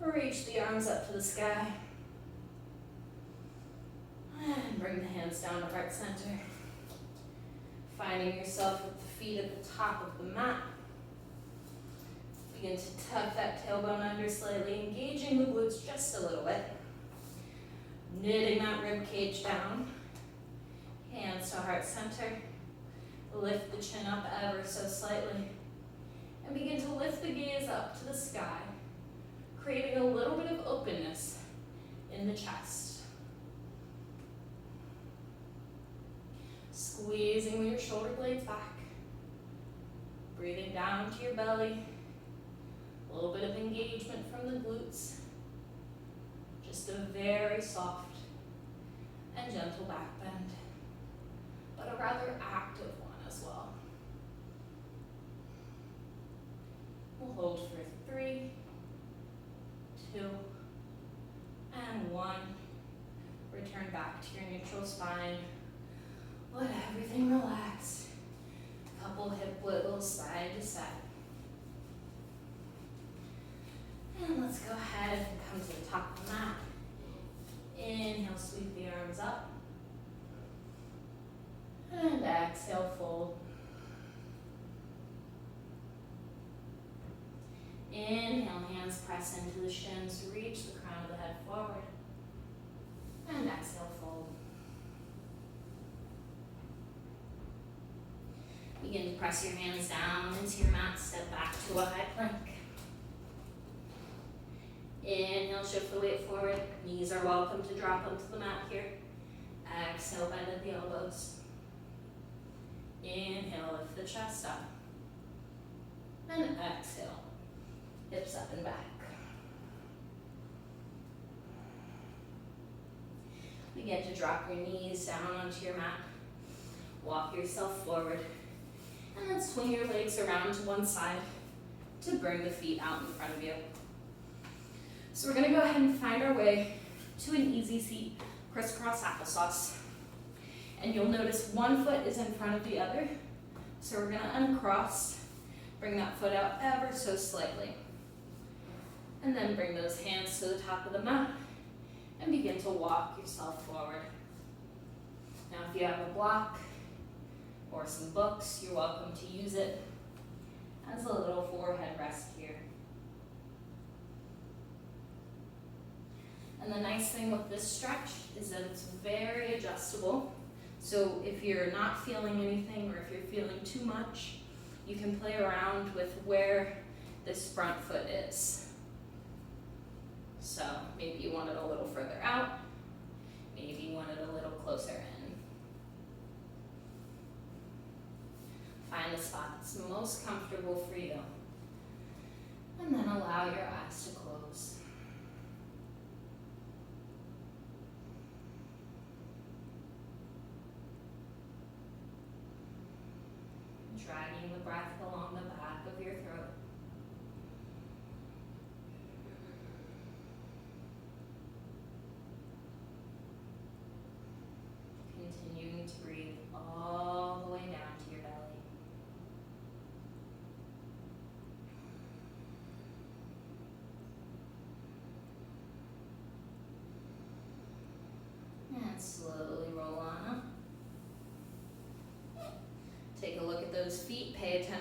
[SPEAKER 1] Reach the arms up to the sky. And bring the hands down to heart center. Finding yourself with the feet at the top of the mat. Begin to tuck that tailbone under slightly, engaging the glutes just a little bit. Knitting that rib cage down. Hands to heart center. Lift the chin up ever so slightly. And begin to lift the gaze up to the sky, creating a little bit of openness in the chest. Squeezing your shoulder blades back. Breathing down to your belly. A little bit of engagement from the glutes. Just a very soft and gentle back bend, but a rather active one as well. We'll hold for 3, 2, and 1. Return back to your neutral spine. Let everything relax. Couple hip wiggles side to side. And let's go ahead and come to the top of the mat. Inhale, sweep the arms up. And exhale, fold. Inhale, hands press into the shins, reach the crown of the head forward. And exhale, fold. Begin to press your hands down into your mat, step back to a high plank. Inhale, shift the weight forward. Knees are welcome to drop onto the mat here. Exhale, bend at the elbows. Inhale, lift the chest up. And exhale, hips up and back. Begin to drop your knees down onto your mat. Walk yourself forward. And then swing your legs around to one side to bring the feet out in front of you. So we're going to go ahead and find our way to an easy seat, crisscross applesauce. And you'll notice one foot is in front of the other. So we're going to uncross, bring that foot out ever so slightly. And then bring those hands to the top of the mat and begin to walk yourself forward. Now if you have a block or some books, you're welcome to use it as a little forehead rest here. And the nice thing with this stretch is that it's very adjustable. So if you're not feeling anything or if you're feeling too much, you can play around with where this front foot is. So maybe you want it a little further out, maybe you want it a little closer in. Find the spot that's most comfortable for you. And then allow your eyes to close. Dragging the breath along the back of your throat.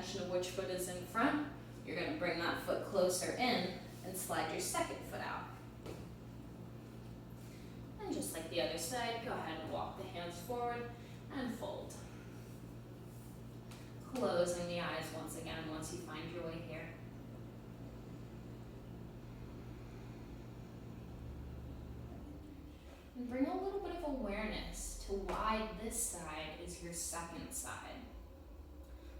[SPEAKER 1] attention of which foot is in front, you're going to bring that foot closer in and slide your second foot out. And just like the other side, go ahead and walk the hands forward and fold. Closing the eyes once again once you find your way here. And bring a little bit of awareness to why this side is your second side.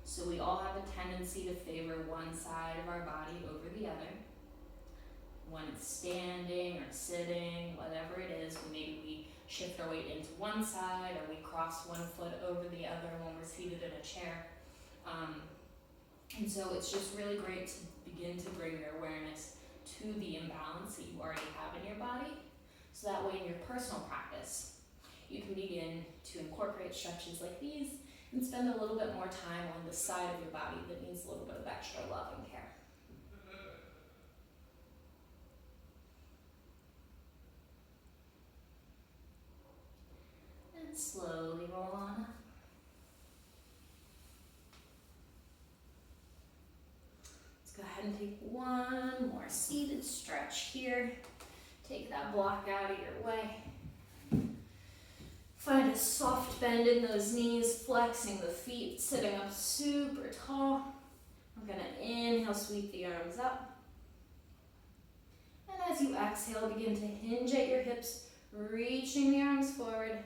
[SPEAKER 1] So we all have a tendency to favor one side of our body over the other. When it's standing or sitting, whatever it is, maybe we shift our weight into one side or we cross one foot over the other when we're seated in a chair. And so it's just really great to begin to bring your awareness to the imbalance that you already have in your body. So that way in your personal practice, you can begin to incorporate stretches like these and spend a little bit more time on the side of your body that needs a little bit of extra love and care. And slowly roll on up. Let's go ahead and take one more seated stretch here. Take that block out of your way. Find a soft bend in those knees, flexing the feet, sitting up super tall. I'm going to inhale, sweep the arms up. And as you exhale, begin to hinge at your hips, reaching the arms forward,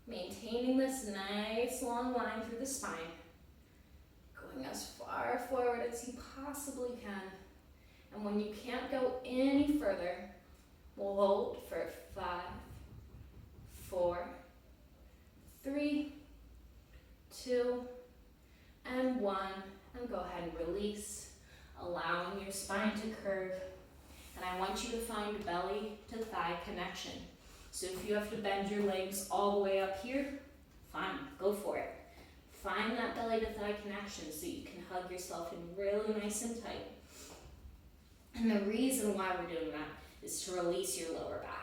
[SPEAKER 1] maintaining this nice long line through the spine, going as far forward as you possibly can. And when you can't go any further, we'll hold for 5, 4, 3, 2, and 1. And go ahead and release, allowing your spine to curve. And I want you to find belly to thigh connection. So if you have to bend your legs all the way up here, fine, go for it. Find that belly to thigh connection so you can hug yourself in really nice and tight. And the reason why we're doing that is to release your lower back.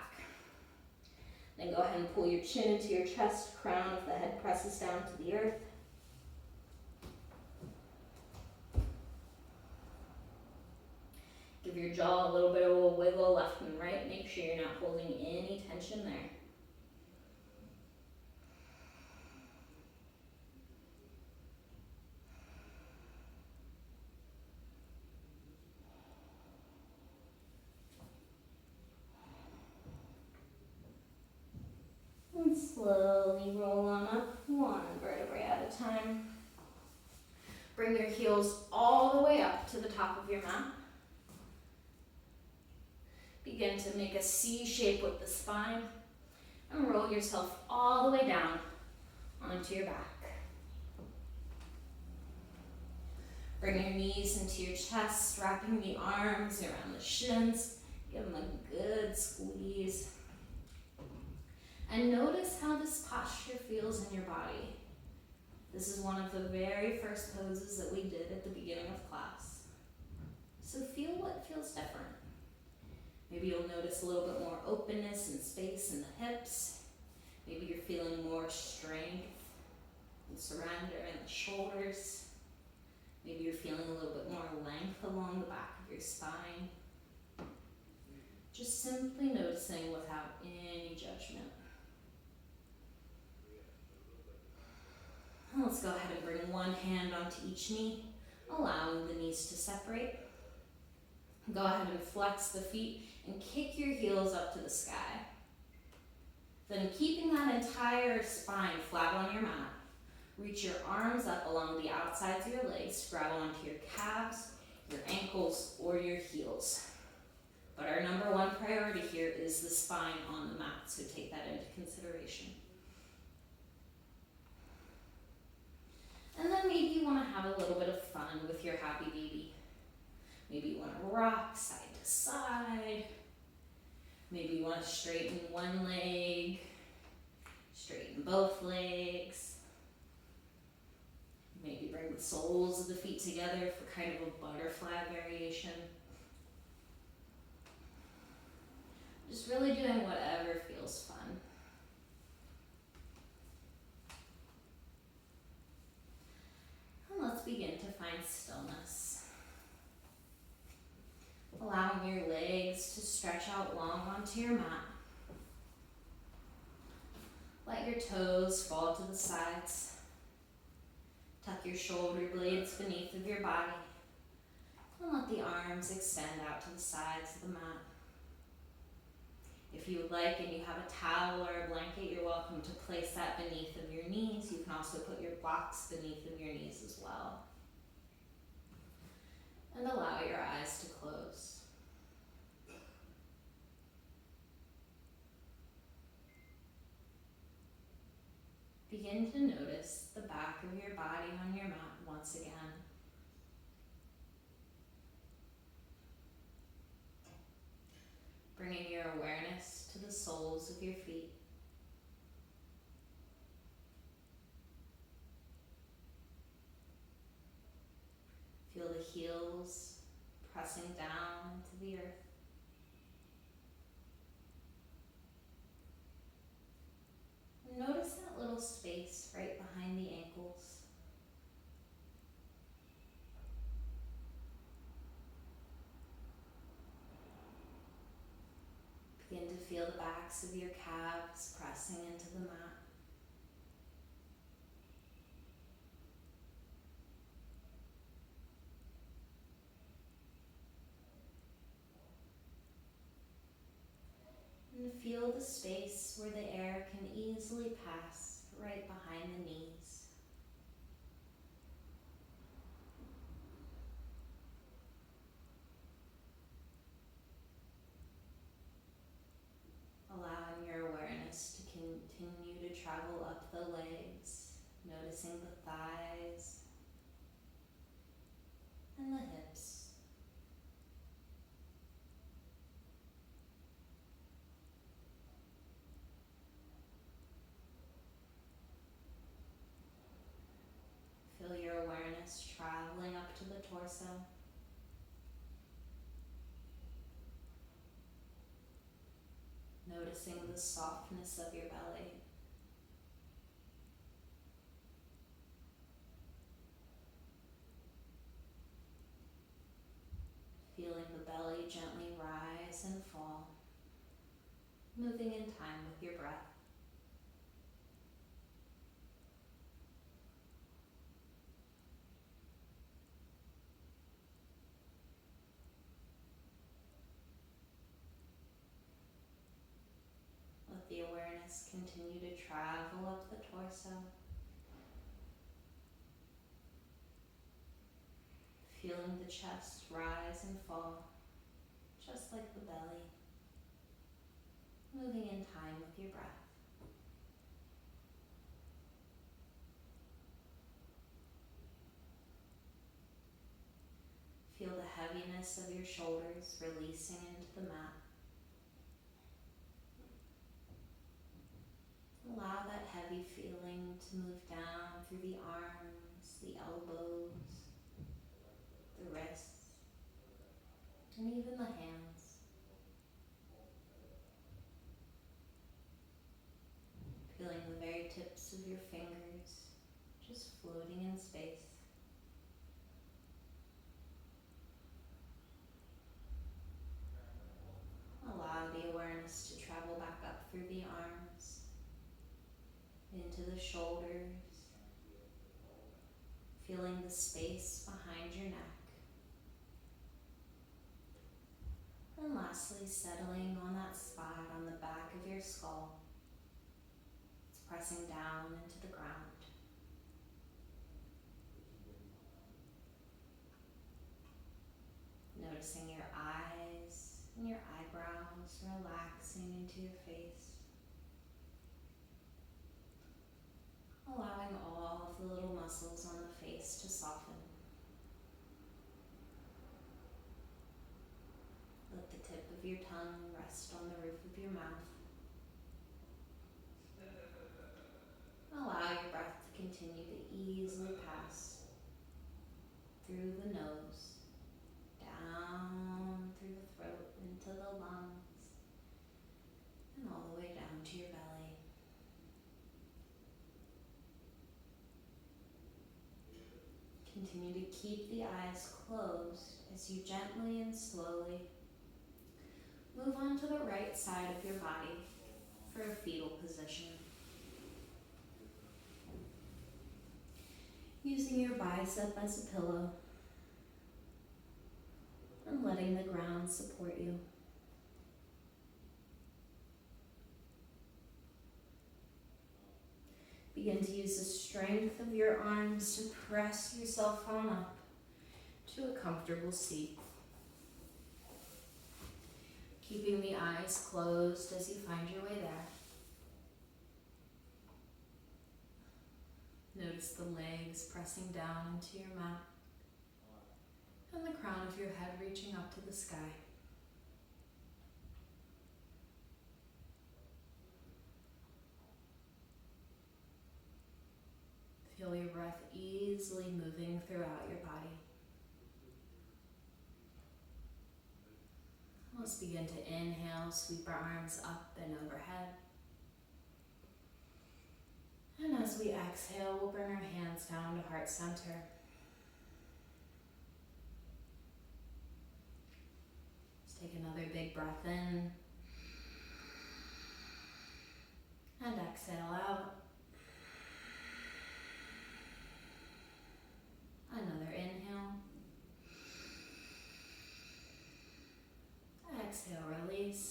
[SPEAKER 1] Then go ahead and pull your chin into your chest, crown of the head presses down to the earth. Give your jaw a little bit of a wiggle left and right. Make sure you're not holding any tension there. And slowly roll on up, one vertebrae at a time. Bring your heels all the way up to the top of your mat. Begin to make a C shape with the spine and roll yourself all the way down onto your back. Bring your knees into your chest, wrapping the arms around the shins. Give them a good squeeze. And notice how this posture feels in your body. This is one of the very first poses that we did at the beginning of class. So feel what feels different. Maybe you'll notice a little bit more openness and space in the hips. Maybe you're feeling more strength and surrender in the shoulders. Maybe you're feeling a little bit more length along the back of your spine. Just simply noticing without any judgment. And let's go ahead and bring one hand onto each knee, allowing the knees to separate. Go ahead and flex the feet and kick your heels up to the sky. Then keeping that entire spine flat on your mat, reach your arms up along the outsides of your legs, grab onto your calves, your ankles, or your heels. But our number one priority here is the spine on the mat, so take that into consideration. And then maybe you want to have a little bit of fun with your happy baby. Maybe you want to rock side to side. Maybe you want to straighten one leg, straighten both legs. Maybe bring the soles of the feet together for kind of a butterfly variation. Just really doing whatever feels fun. And let's begin find stillness. Allowing your legs to stretch out long onto your mat. Let your toes fall to the sides. Tuck your shoulder blades beneath of your body. And let the arms extend out to the sides of the mat. If you would like and you have a towel or a blanket, you're welcome to place that beneath of your knees. You can also put your blocks beneath of your knees as well. And allow your eyes to close. Begin to notice the back of your body on your mat once again. Bringing your awareness to the soles of your feet. Feel the heels pressing down into the earth. And notice that little space right behind the ankles. Begin to feel the backs of your calves pressing into the mat. And feel the space where the air can easily pass right behind the knees. Allowing your awareness to continue to travel up the legs, noticing the thighs and the hips. Feel your awareness traveling up to the torso. Noticing the softness of your belly. Feeling the belly gently rise and fall, moving in time with your breath. Let the awareness continue to travel up the torso. Feeling the chest rise and fall, just like the belly, moving in time with your breath. Feel the heaviness of your shoulders releasing into the mat. Allow that heavy feeling to move down through the arms, the elbows, the wrists, and even the hands. Feeling the very tips of your fingers just floating in space. Allow the awareness to travel back up through the arms, into the shoulders, feeling the space behind your neck. And lastly, settling on that spot on the back of your skull. It's pressing down into the ground. Noticing your eyes and your eyebrows relaxing into your face. Allowing all of the little muscles on the face to soften. Let the tip of your tongue rest on the roof of your mouth. Allow your breath to continue to easily pass through the nose, down through the throat, into the lungs, and all the way down to your belly. Continue to keep the eyes closed as you gently and slowly move on to the right side of your body for a fetal position. Using your bicep as a pillow and letting the ground support you. Begin to use the strength of your arms to press yourself on up to a comfortable seat. Keeping the eyes closed as you find your way there. Notice the legs pressing down into your mat and the crown of your head reaching up to the sky. Feel your breath easily moving throughout your body. Let's begin to inhale, sweep our arms up and overhead. And as we exhale, we'll bring our hands down to heart center. Let's take another big breath in. And exhale out. Another inhale. Exhale, release.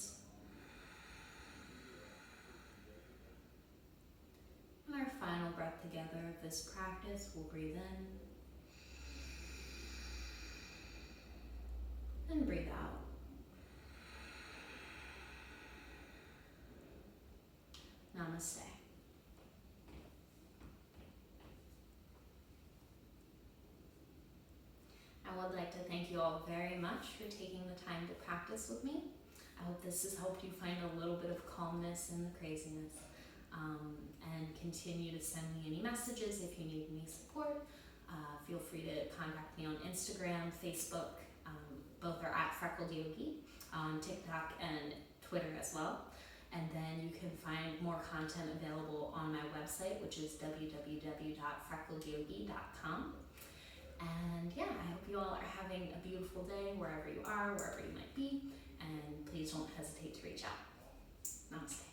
[SPEAKER 1] And our final breath together of this practice, we'll breathe in and breathe out. Namaste. I would like to thank you all very much for taking the time to practice with me. I hope this has helped you find a little bit of calmness in the craziness. And continue to send me any messages if you need any support. Feel free to contact me on Instagram, Facebook. Both are at Freckled Yogi, on TikTok and Twitter as well. And then you can find more content available on my website, which is www.freckledyogi.com. And yeah, I hope you all are having a beautiful day wherever you are, wherever you might be. And please don't hesitate to reach out. Namaste.